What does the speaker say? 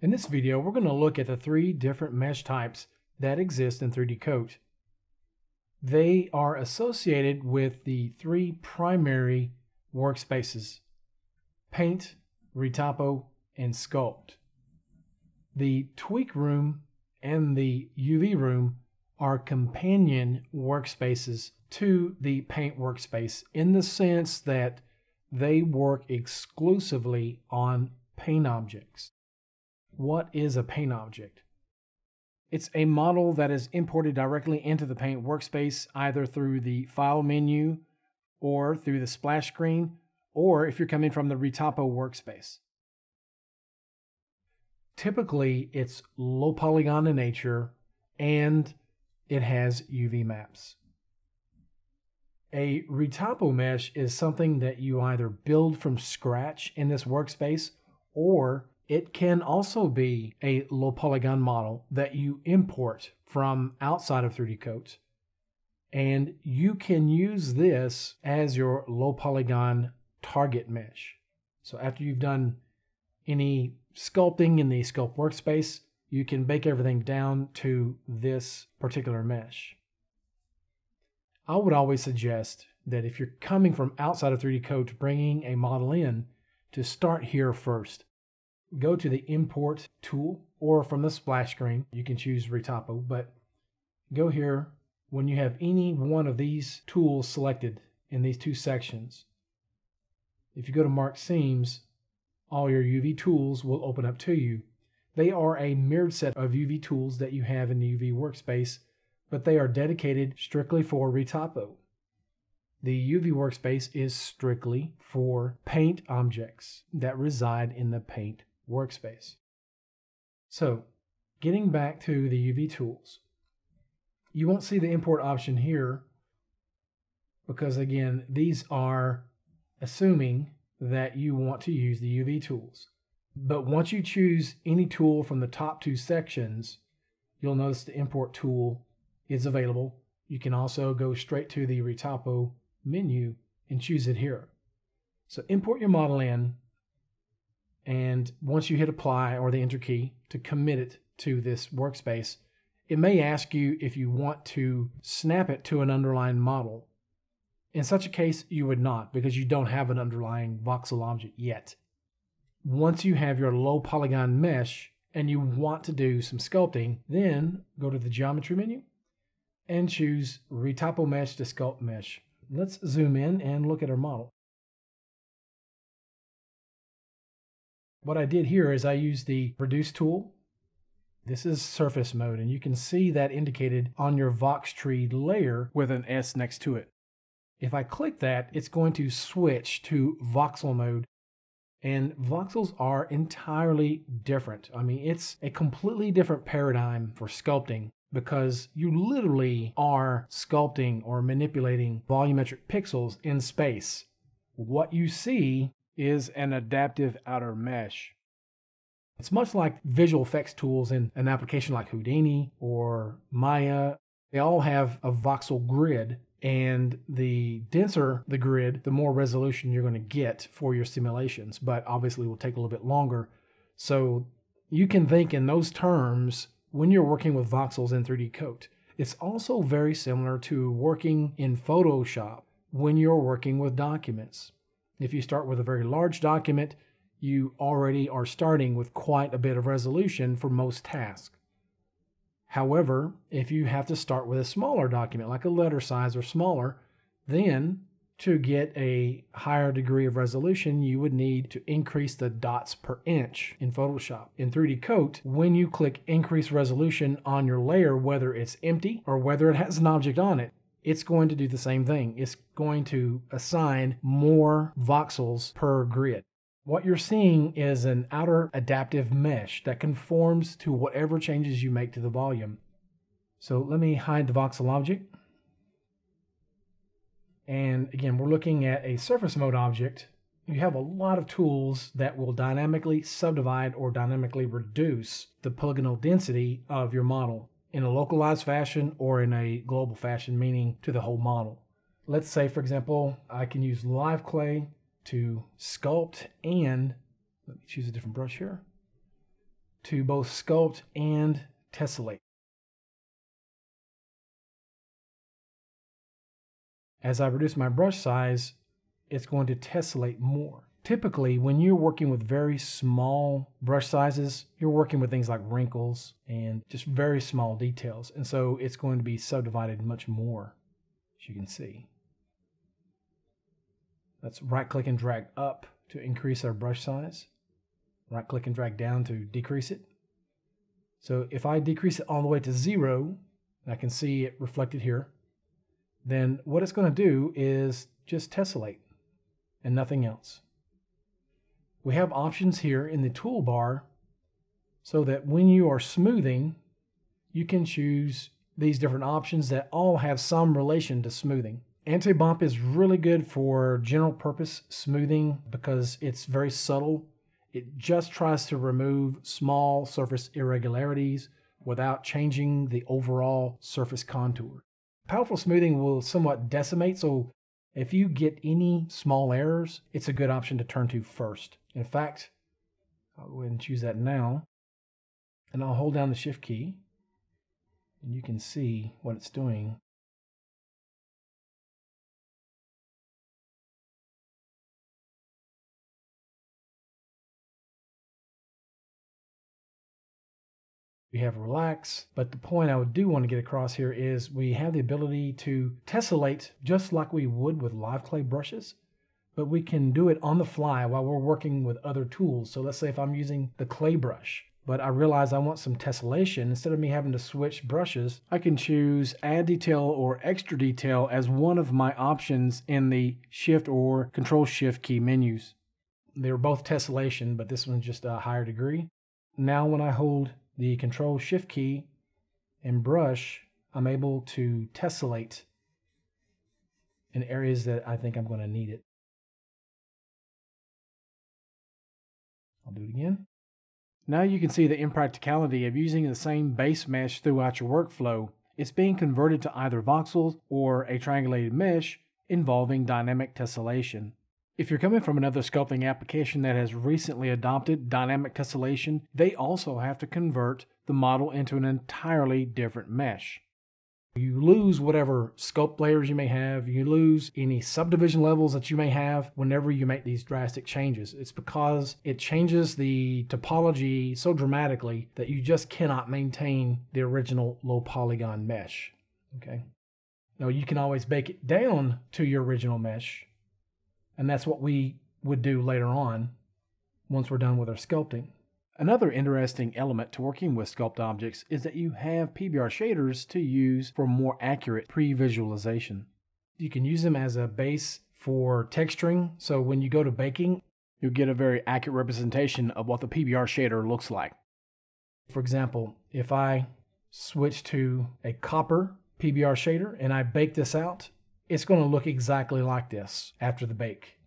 In this video, we're going to look at the three different mesh types that exist in 3DCoat. They are associated with the three primary workspaces: Paint, Retopo, and Sculpt. The Tweak Room and the UV Room are companion workspaces to the Paint workspace in the sense that they work exclusively on paint objects. What is a paint object? It's a model that is imported directly into the Paint workspace, either through the File menu or through the splash screen, or if you're coming from the Retopo workspace. Typically, it's low polygon in nature and it has UV maps. A Retopo mesh is something that you either build from scratch in this workspace, or it can also be a low polygon model that you import from outside of 3DCoat. And you can use this as your low polygon target mesh. So after you've done any sculpting in the Sculpt workspace, you can bake everything down to this particular mesh. I would always suggest that if you're coming from outside of 3DCoat bringing a model in, to start here first. Go to the Import tool, or from the splash screen, you can choose Retopo, but go here when you have any one of these tools selected in these two sections. If you go to Mark Seams, all your UV tools will open up to you. They are a mirrored set of UV tools that you have in the UV workspace, but they are dedicated strictly for Retopo. The UV workspace is strictly for paint objects that reside in the Paint workspace. So, getting back to the UV tools, you won't see the import option here because, again, these are assuming that you want to use the UV tools. But once you choose any tool from the top two sections, you'll notice the import tool is available. You can also go straight to the Retopo menu and choose it here. So import your model in, and once you hit apply or the enter key to commit it to this workspace, it may ask you if you want to snap it to an underlying model. In such a case, you would not, because you don't have an underlying voxel object yet. Once you have your low polygon mesh and you want to do some sculpting, then go to the geometry menu and choose Retopo mesh to sculpt mesh. Let's zoom in and look at our model. What I did here is I used the reduce tool. This is surface mode, and you can see that indicated on your Vox tree layer with an S next to it. If I click that, it's going to switch to voxel mode, and voxels are entirely different. I mean, it's a completely different paradigm for sculpting, because you literally are sculpting or manipulating volumetric pixels in space. What you see is an adaptive outer mesh. It's much like visual effects tools in an application like Houdini or Maya. They all have a voxel grid, and the denser the grid, the more resolution you're going to get for your simulations, but obviously it will take a little bit longer. So you can think in those terms when you're working with voxels in 3DCoat. It's also very similar to working in Photoshop when you're working with documents. If you start with a very large document, you already are starting with quite a bit of resolution for most tasks. However, if you have to start with a smaller document, like a letter size or smaller, then to get a higher degree of resolution, you would need to increase the dots per inch in Photoshop. In 3DCoat, when you click increase resolution on your layer, whether it's empty or whether it has an object on it, it's going to do the same thing. It's going to assign more voxels per grid. What you're seeing is an outer adaptive mesh that conforms to whatever changes you make to the volume. So let me hide the voxel object. And again, we're looking at a surface mode object. You have a lot of tools that will dynamically subdivide or dynamically reduce the polygonal density of your model in a localized fashion or in a global fashion, meaning to the whole model. Let's say, for example, I can use live clay to sculpt and, let me choose a different brush here, to both sculpt and tessellate. As I reduce my brush size, it's going to tessellate more. Typically, when you're working with very small brush sizes, you're working with things like wrinkles and just very small details. And so it's going to be subdivided much more, as you can see. Let's right-click and drag up to increase our brush size. Right-click and drag down to decrease it. So if I decrease it all the way to 0, and I can see it reflected here, then what it's going to do is just tessellate and nothing else. We have options here in the toolbar so that when you are smoothing, you can choose these different options that all have some relation to smoothing. Anti-bump is really good for general purpose smoothing because it's very subtle. It just tries to remove small surface irregularities without changing the overall surface contour. Powerful smoothing will somewhat decimate, so if you get any small errors, it's a good option to turn to first. In fact, I'll go ahead and choose that now, and I'll hold down the Shift key, and you can see what it's doing. We have relax, but the point I do want to get across here is we have the ability to tessellate just like we would with live clay brushes, but we can do it on the fly while we're working with other tools. So let's say if I'm using the clay brush, but I realize I want some tessellation, instead of me having to switch brushes, I can choose add detail or extra detail as one of my options in the Shift or Control Shift key menus. They're both tessellation, but this one's just a higher degree. Now when I hold the Control Shift key and brush, I'm able to tessellate in areas that I think I'm going to need it. I'll do it again. Now you can see the impracticality of using the same base mesh throughout your workflow. It's being converted to either voxels or a triangulated mesh involving dynamic tessellation. If you're coming from another sculpting application that has recently adopted dynamic tessellation, they also have to convert the model into an entirely different mesh. You lose whatever sculpt layers you may have, you lose any subdivision levels that you may have whenever you make these drastic changes. It's because it changes the topology so dramatically that you just cannot maintain the original low polygon mesh. Okay. Now you can always bake it down to your original mesh, and that's what we would do later on once we're done with our sculpting. Another interesting element to working with sculpt objects is that you have Pbr shaders to use for more accurate pre-visualization. You can use them as a base for texturing, so when you go to baking, you'll get a very accurate representation of what the Pbr shader looks like. For example, if I switch to a copper Pbr shader and I bake this out, it's going to look exactly like this after the bake.